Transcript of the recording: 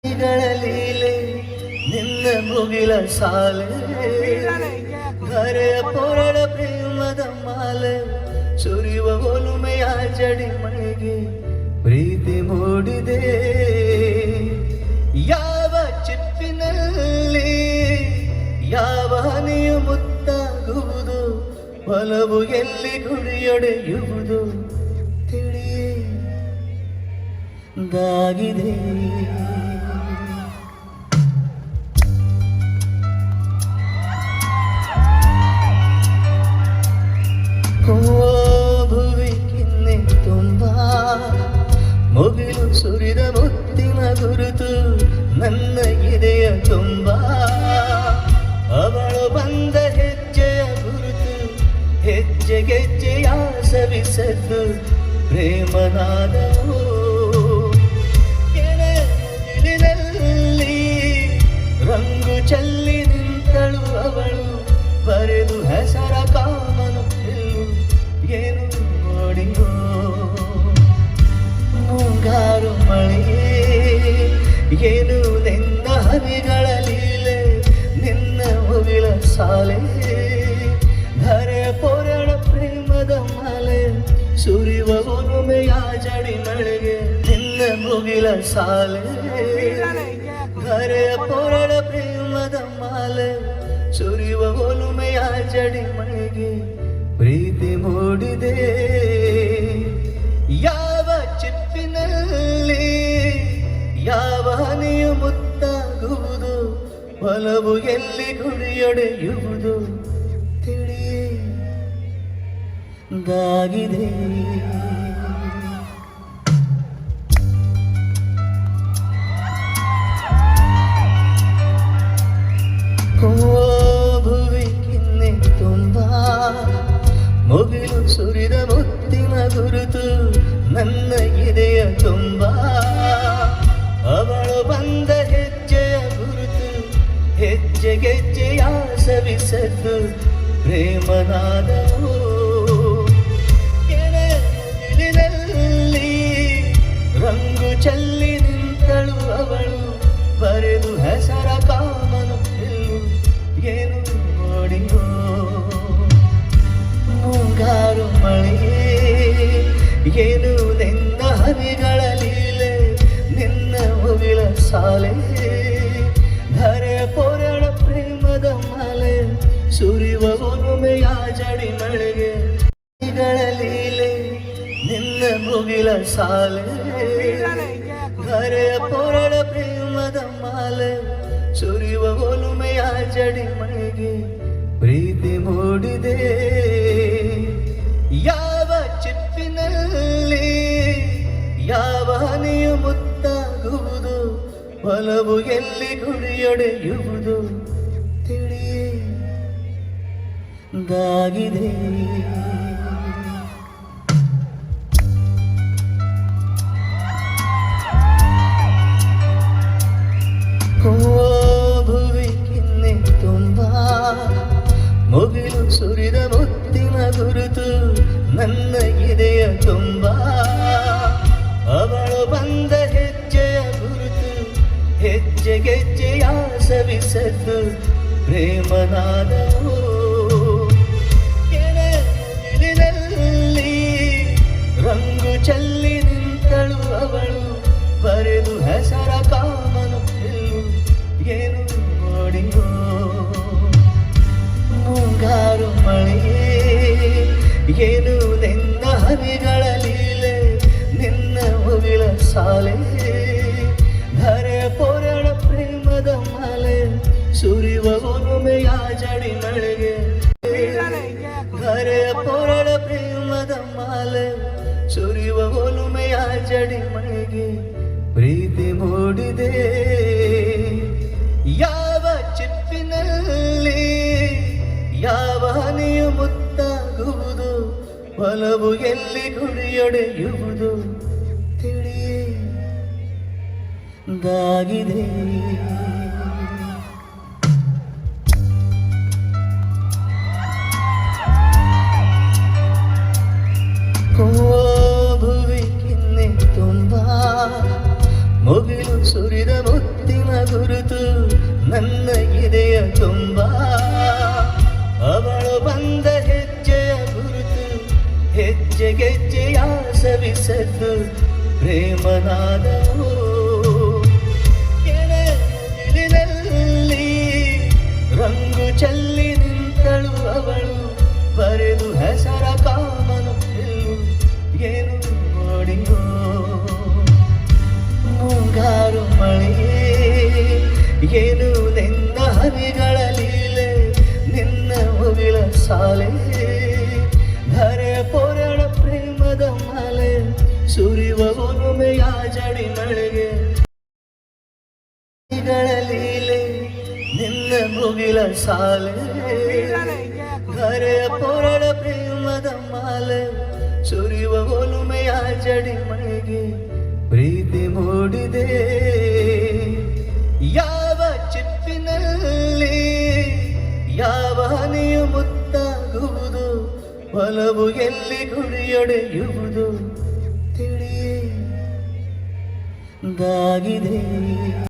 ಲೀಲೆ ನಿನ್ನ ಮುಗಿಲ ಸಾಲೆ ಧರೆಯ ಪೊರಳ ಪ್ರೇಮದ ಮಾಲೆ ಸುರಿಯುವ ಒಲುಮೆಯ ಜಡಿ ಮಳೆಗೆ ಪ್ರೀತಿ ಮೂಡಿದೆ ಯಾವ ಚಿಪ್ಪಿನಲ್ಲಿ ಯಾವ ಹನಿಯು ಮುತ್ತಾಗುವುದು ಒಲವು ಎಲ್ಲಿ ಗುರಿಯೊಡೆಯುವುದು ತಿಳಿಯದಾಗಿದೆ ಭುವಿ ಕಿನ್ನೆ ತುಂಬ ಮುಗಿಲು ಸುರಿದ ಮುತ್ತಿನ ಗುರುತು ನನ್ನ ಎದೆಯ ತುಂಬ ಅವಳು ಬಂದ ಹೆಜ್ಜೆಯ ಗುರುತು ಹೆಜ್ಜೆ ಗೆಜ್ಜೆಯ ಸವಿಸದ್ದು ಪ್ರೇಮನಾದವು ಮುಗಿಲಿನಲ್ಲಿ ರಂಗು ಚೆಲ್ಲಿ ನಿಂತಳು ಅವಳು ಬರೆದು ಹೆಸರ ಕಾಮನು ಏನು ನೋಡಿಯೋ ಮುಂಗಾರು ಮಳೆಯೇ ಏನು ನಿನ್ನ ಹನಿಗಳ ಲೀಲೆ ನಿನ್ನ ಮುಗಿಲ ಸಾಲೆ ಧರೆ ಪೊರಳ ಪ್ರೇಮದ ಮಾಲೆ ಸುರಿಯುವ ಒಲುಮೆಯ ಜಡಿ ಮಳೆಗೆ ನಿನ್ನ ಮುಗಿಲ ಸಾಲೆ ಧರೆ ಪೊರಳ ಪ್ರೇಮದ ಮಾಲೆ ಸುರಿಯುವ ಒಲುಮೆಯ ಜಡಿ ಮಳೆಗೆ ಪ್ರೀತಿ ಮೂಡಿದೆ ಯಾವ ಚಿಪ್ಪಿನಲ್ಲಿ ಯಾವ ಹನಿಯು ಮುತ್ತಾಗುವುದು ಒಲವು ಎಲ್ಲಿ ಗುರಿಯೊಡೆಯುವುದು ತಿಳಿಯದಾಗಿದೆ ಭುವಿ ಕಿನ್ನೆ ತುಂಬ ಮುಗಿಲು ಸುರಿದ ಮುತ್ತಿನ ಗುರುತು ನನ್ನ ಎದೆಯ ತುಂಬ ಅವಳು ಬಂದ ಹೆಜ್ಜೆಯ ಗುರುತು ಹೆಜ್ಜೆ ಗೆಜ್ಜೆಯ ಸವಿಸದ್ದು ಪ್ರೇಮನಾದವು ಮುಗಿಲಿನಲ್ಲಿ ರಂಗು ಚೆಲ್ಲಿ ನಿಂತಳು ಅವಳು ಬರೆದು ಹೆಸರ ಕಾಮನು ಏನು ನೋಡಿಯೋ ಮುಂಗಾರು ಮಳೆಯೇ ಏನು ನಿನ್ನ ಹನಿಗಳ ಲೀಲೆ ನಿನ್ನ ಮುಗಿಲ ಸಾಲೆ ಧರೆ ಪೊರಳ ಪ್ರೇಮದ ಮಾಲೆ ಸುರಿಯುವ ಒಲುಮೆಯ ಜಡಿ ಮಳೆಗೆ ಲೀಲೆ ನಿನ್ನ ಮುಗಿಲ ಸಾಲೆ ಧರೆ ಪೊರಳ ಪ್ರೇಮದ ಮಾಲೆ ಸುರಿಯುವ ಒಲುಮೆಯ ಜಡಿ ಮಳೆಗೆ ಪ್ರೀತಿ ಮೂಡಿದೆ ಯಾವ ಚಿಪ್ಪಿನಲ್ಲಿ ಯಾವ ಹನಿಯು ಮುತ್ತಾಗುವುದು ಒಲವು ಎಲ್ಲಿ ಗುರಿಯೊಡೆಯುವುದು ತಿಳಿಯದಾಗಿದೆ ಭುವಿ ಕಿನ್ನೆ ತುಂಬ ಮುಗಿಲು ಸುರಿದ ಮುತ್ತಿನ ಗುರುತು ನನ್ನ ಎದೆಯ ತುಂಬ ಅವಳು ಬಂದ ಹೆಜ್ಜೆಯ ಗುರುತು ಹೆಜ್ಜೆ ಗೆಜ್ಜೆಯ ಸವಿಸದ್ದು ಪ್ರೇಮನಾದವು ಮುಗಿಲಿನಲ್ಲಿ ರಂಗು ಚೆಲ್ಲಿ ನಿಂತಳು ಅವಳು ಬರೆದು ಹೆಸರ ಕಾಮನು ಏನು ನೋಡಿಯೋ ಮುಂಗಾರು ಮಳೆಯೇ ಏನು ನಿನ್ನ ಹನಿಗಳ ಲೀಲೆ ನಿನ್ನ ಮುಗಿಲ ಸಾಲೆ ಧರೆ ಪೊರಳ ಪ್ರೇಮದ ಮಾಲೆ ಸುರಿಯುವ ಒಲುಮೆಯ ಜಡಿ ಮಳೆಗೆ ಧರೆ ಪೊರಳ ಪ್ರೇಮದ ಮಾಲೆ ಸುರಿಯುವ ಒಲುಮೆಯ ಜಡಿ ಮಳೆಗೆ ಪ್ರೀತಿ ಮೂಡಿದೆ ಯಾವ ಚಿಪ್ಪಿನಲ್ಲಿ ಯಾವ ಹನಿಯು ಮುತ್ತಾಗುವುದು ಒಲವು ಎಲ್ಲಿ ಗುರಿಯೊಡೆಯುವುದು ತಿಳಿಯದಾಗಿದೆ ಭುವಿ ಕಿನ್ನೆ ತುಂಬ ಮುಗಿಲು ಸುರಿದ ಮುತ್ತು ಏನು ನಿನ್ನ ಹನಿಗಳ ಲೀಲೆ ನಿನ್ನ ಮುಗಿಲ ಸಾಲೆ ಧರೆ ಪೊರಳ ಪ್ರೇಮದ ಮಾಲೆ ಸುರಿವ ಒಲುಮೆಯ ಜಡಿ ಮಳೆಗೆ ಲೀಲೆ ನಿನ್ನ ಮುಗಿಲ ಸಾಲೆ ಧರೆ ಪೊರಳ ಪ್ರೇಮದ ಮಾಲೆ ಸುರಿವ ಒಲುಮೆಯ ಜಡಿ ಮಳೆಗೆ ಪ್ರೀತಿ ಮೂಡಿದೆ ಯಾವ ಚಿಪ್ಪಿನಲ್ಲಿ ಯಾವ ಹನಿಯು ಮುತ್ತಾಗುವುದು ಒಲವು ಎಲ್ಲಿ ಗುರಿಯೊಡೆಯುವುದು ತಿಳಿಯೇ ದಾಗಿದೆ